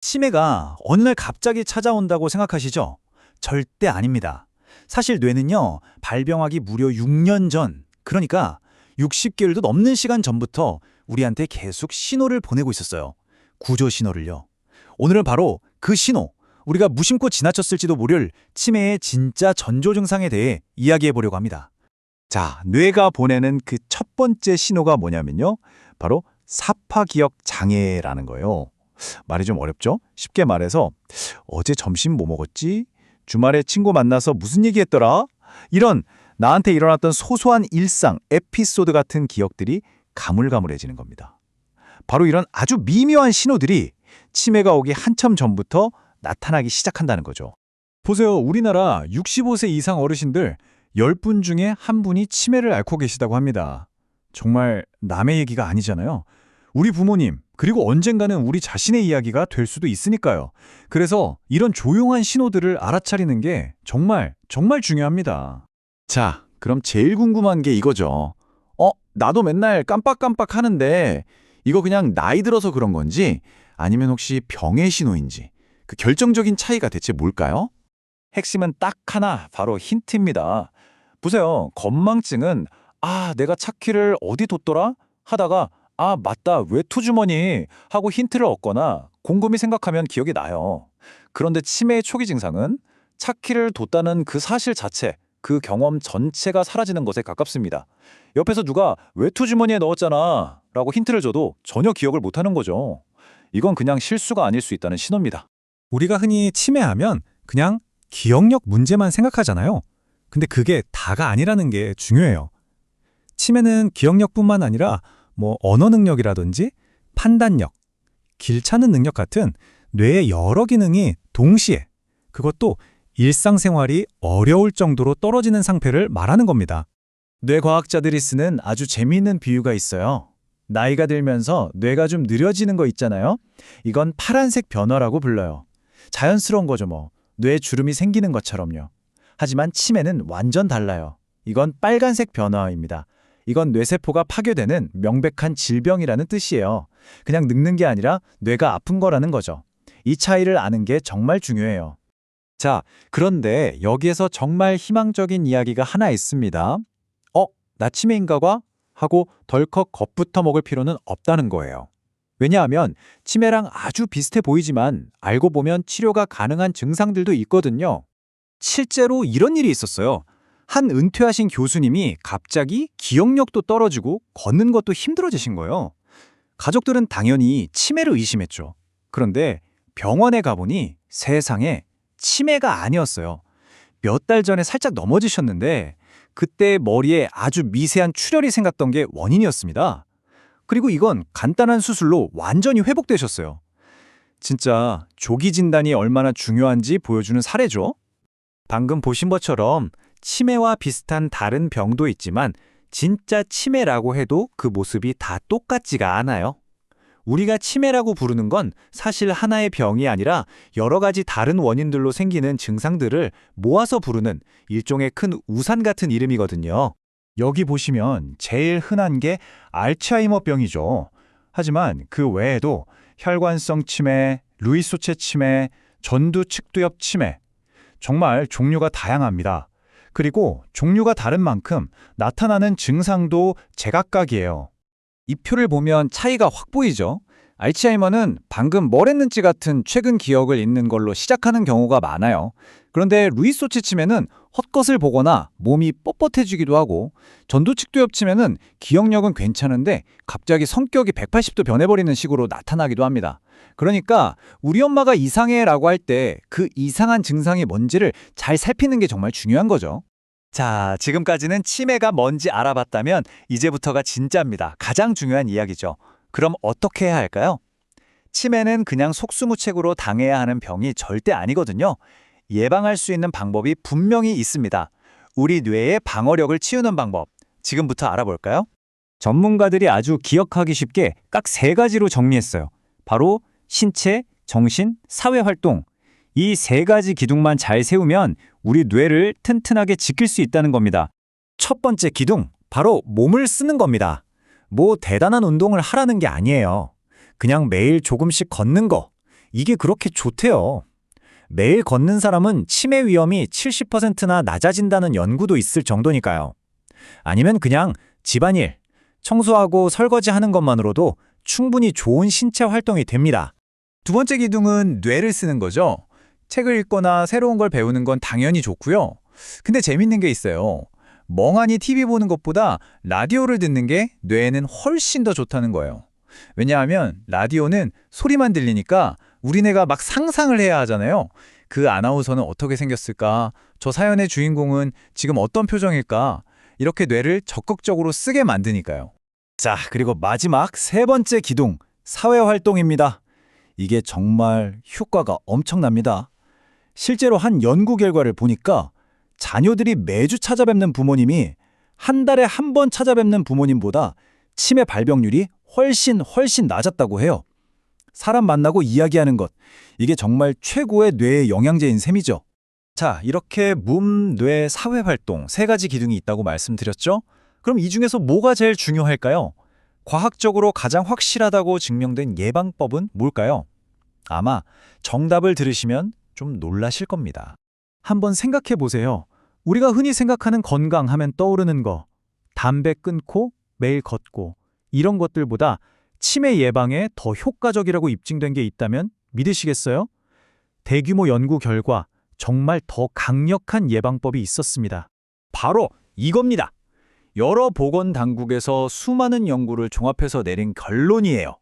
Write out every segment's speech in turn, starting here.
치매가 어느 날 갑자기 찾아온다고 생각하시죠? 절대 아닙니다. 사실 뇌는요, 발병하기 무려 6년 전, 그러니까 60개월도 넘는 시간 전부터 우리한테 계속 신호를 보내고 있었어요. 구조 신호를요. 오늘은 바로 그 신호, 우리가 무심코 지나쳤을지도 모를 치매의 진짜 전조 증상에 대해 이야기해 보려고 합니다. 자, 뇌가 보내는 그 첫 번째 신호가 뭐냐면요. 바로 사파기억 장애라는 거예요. 말이 좀 어렵죠? 쉽게 말해서 어제 점심 뭐 먹었지? 주말에 친구 만나서 무슨 얘기했더라? 이런 나한테 일어났던 소소한 일상, 에피소드 같은 기억들이 가물가물해지는 겁니다. 바로 이런 아주 미묘한 신호들이 치매가 오기 한참 전부터 나타나기 시작한다는 거죠. 보세요. 우리나라 65세 이상 어르신들 10분 중에 1분이 치매를 앓고 계시다고 합니다. 정말 남의 얘기가 아니잖아요. 우리 부모님, 그리고 언젠가는 우리 자신의 이야기가 될 수도 있으니까요. 그래서 이런 조용한 신호들을 알아차리는 게 정말 중요합니다. 자, 그럼 제일 궁금한 게 이거죠. 나도 맨날 깜빡깜빡 하는데 이거 그냥 나이 들어서 그런 건지 아니면 혹시 병의 신호인지 그 결정적인 차이가 대체 뭘까요? 핵심은 딱 하나, 바로 힌트입니다. 보세요. 건망증은 내가 차키를 어디 뒀더라? 하다가 맞다. 외투주머니 하고 힌트를 얻거나 곰곰이 생각하면 기억이 나요. 그런데 치매의 초기 증상은 차키를 뒀다는 그 사실 자체, 그 경험 전체가 사라지는 것에 가깝습니다. 옆에서 누가 외투주머니에 넣었잖아 라고 힌트를 줘도 전혀 기억을 못하는 거죠. 이건 그냥 실수가 아닐 수 있다는 신호입니다. 우리가 흔히 치매하면 그냥 기억력 문제만 생각하잖아요. 근데 그게 다가 아니라는 게 중요해요. 치매는 기억력뿐만 아니라 언어 능력이라든지 판단력, 길 찾는 능력 같은 뇌의 여러 기능이 동시에, 그것도 일상생활이 어려울 정도로 떨어지는 상태를 말하는 겁니다. 뇌과학자들이 쓰는 아주 재미있는 비유가 있어요. 나이가 들면서 뇌가 좀 느려지는 거 있잖아요. 이건 파란색 변화라고 불러요. 자연스러운 거죠 뭐. 뇌 주름이 생기는 것처럼요. 하지만 치매는 완전 달라요. 이건 빨간색 변화입니다. 이건 뇌세포가 파괴되는 명백한 질병이라는 뜻이에요. 그냥 늙는 게 아니라 뇌가 아픈 거라는 거죠. 이 차이를 아는 게 정말 중요해요. 자, 그런데 여기에서 정말 희망적인 이야기가 하나 있습니다. 나 치매인가 봐? 하고 덜컥 겁부터 먹을 필요는 없다는 거예요. 왜냐하면 치매랑 아주 비슷해 보이지만 알고 보면 치료가 가능한 증상들도 있거든요. 실제로 이런 일이 있었어요. 한 은퇴하신 교수님이 갑자기 기억력도 떨어지고 걷는 것도 힘들어지신 거예요. 가족들은 당연히 치매를 의심했죠. 그런데 병원에 가보니 세상에 치매가 아니었어요. 몇 달 전에 살짝 넘어지셨는데 그때 머리에 아주 미세한 출혈이 생겼던 게 원인이었습니다. 그리고 이건 간단한 수술로 완전히 회복되셨어요. 진짜 조기 진단이 얼마나 중요한지 보여주는 사례죠. 방금 보신 것처럼 치매와 비슷한 다른 병도 있지만 진짜 치매라고 해도 그 모습이 다 똑같지가 않아요. 우리가 치매라고 부르는 건 사실 하나의 병이 아니라 여러 가지 다른 원인들로 생기는 증상들을 모아서 부르는 일종의 큰 우산 같은 이름이거든요. 여기 보시면 제일 흔한 게 알츠하이머병이죠. 하지만 그 외에도 혈관성 치매, 루이소체 치매, 전두측두엽 치매, 정말 종류가 다양합니다. 그리고 종류가 다른 만큼 나타나는 증상도 제각각이에요. 이 표를 보면 차이가 확 보이죠? 알츠하이머는 방금 뭘 했는지 같은 최근 기억을 잊는 걸로 시작하는 경우가 많아요. 그런데 루이소체 치매는 헛것을 보거나 몸이 뻣뻣해지기도 하고 전두측두엽 치매는 기억력은 괜찮은데 갑자기 성격이 180도 변해버리는 식으로 나타나기도 합니다. 그러니까 우리 엄마가 이상해라고 할 때 그 이상한 증상이 뭔지를 잘 살피는 게 정말 중요한 거죠. 자, 지금까지는 치매가 뭔지 알아봤다면 이제부터가 진짜입니다. 가장 중요한 이야기죠. 그럼 어떻게 해야 할까요? 치매는 그냥 속수무책으로 당해야 하는 병이 절대 아니거든요. 예방할 수 있는 방법이 분명히 있습니다. 우리 뇌의 방어력을 치우는 방법, 지금부터 알아볼까요? 전문가들이 아주 기억하기 쉽게 딱 3가지로 정리했어요. 바로 신체, 정신, 사회활동. 이 3가지 기둥만 잘 세우면 우리 뇌를 튼튼하게 지킬 수 있다는 겁니다. 첫 번째 기둥, 바로 몸을 쓰는 겁니다. 대단한 운동을 하라는 게 아니에요. 그냥 매일 조금씩 걷는 거. 이게 그렇게 좋대요. 매일 걷는 사람은 치매 위험이 70%나 낮아진다는 연구도 있을 정도니까요. 아니면 그냥 집안일, 청소하고 설거지하는 것만으로도 충분히 좋은 신체 활동이 됩니다. 두 번째 기둥은 뇌를 쓰는 거죠. 책을 읽거나 새로운 걸 배우는 건 당연히 좋고요. 근데 재밌는 게 있어요. 멍하니 TV 보는 것보다 라디오를 듣는 게 뇌에는 훨씬 더 좋다는 거예요. 왜냐하면 라디오는 소리만 들리니까 우리네가 막 상상을 해야 하잖아요. 그 아나운서는 어떻게 생겼을까? 저 사연의 주인공은 지금 어떤 표정일까? 이렇게 뇌를 적극적으로 쓰게 만드니까요. 자, 그리고 마지막 세 번째 기둥, 사회활동입니다. 이게 정말 효과가 엄청납니다. 실제로 한 연구 결과를 보니까 자녀들이 매주 찾아뵙는 부모님이 한 달에 한 번 찾아뵙는 부모님보다 치매 발병률이 훨씬 낮았다고 해요. 사람 만나고 이야기하는 것, 이게 정말 최고의 뇌의 영양제인 셈이죠. 자, 이렇게 몸, 뇌, 사회활동 세 가지 기둥이 있다고 말씀드렸죠? 그럼 이 중에서 뭐가 제일 중요할까요? 과학적으로 가장 확실하다고 증명된 예방법은 뭘까요? 아마 정답을 들으시면 좀 놀라실 겁니다. 한번 생각해 보세요. 우리가 흔히 생각하는 건강하면 떠오르는 거, 담배 끊고 매일 걷고 이런 것들보다 치매 예방에 더 효과적이라고 입증된 게 있다면 믿으시겠어요? 대규모 연구 결과 정말 더 강력한 예방법이 있었습니다. 바로 이겁니다. 여러 보건 당국에서 수많은 연구를 종합해서 내린 결론이에요.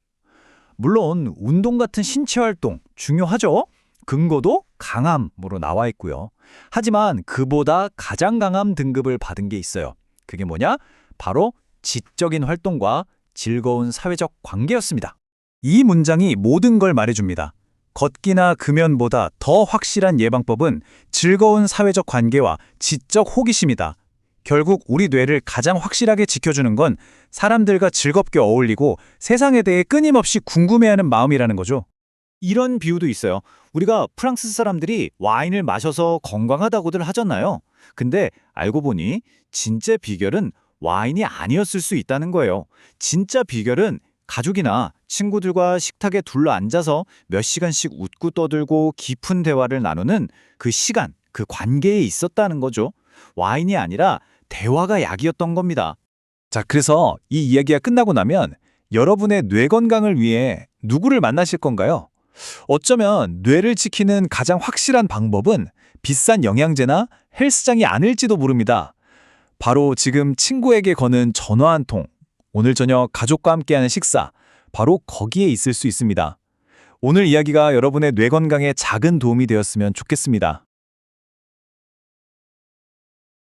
물론 운동 같은 신체 활동 중요하죠. 근거도 강함으로 나와 있고요. 하지만 그보다 가장 강함 등급을 받은 게 있어요. 그게 뭐냐? 바로 지적인 활동과 즐거운 사회적 관계였습니다. 이 문장이 모든 걸 말해줍니다. 걷기나 금연보다 더 확실한 예방법은 즐거운 사회적 관계와 지적 호기심이다. 결국 우리 뇌를 가장 확실하게 지켜주는 건 사람들과 즐겁게 어울리고 세상에 대해 끊임없이 궁금해하는 마음이라는 거죠. 이런 비유도 있어요. 우리가 프랑스 사람들이 와인을 마셔서 건강하다고들 하잖아요. 근데 알고 보니 진짜 비결은 와인이 아니었을 수 있다는 거예요. 진짜 비결은 가족이나 친구들과 식탁에 둘러앉아서 몇 시간씩 웃고 떠들고 깊은 대화를 나누는 그 시간, 그 관계에 있었다는 거죠. 와인이 아니라 대화가 약이었던 겁니다. 자, 그래서 이 이야기가 끝나고 나면 여러분의 뇌 건강을 위해 누구를 만나실 건가요? 어쩌면 뇌를 지키는 가장 확실한 방법은 비싼 영양제나 헬스장이 아닐지도 모릅니다. 바로 지금 친구에게 거는 전화 한 통, 오늘 저녁 가족과 함께하는 식사, 바로 거기에 있을 수 있습니다. 오늘 이야기가 여러분의 뇌 건강에 작은 도움이 되었으면 좋겠습니다.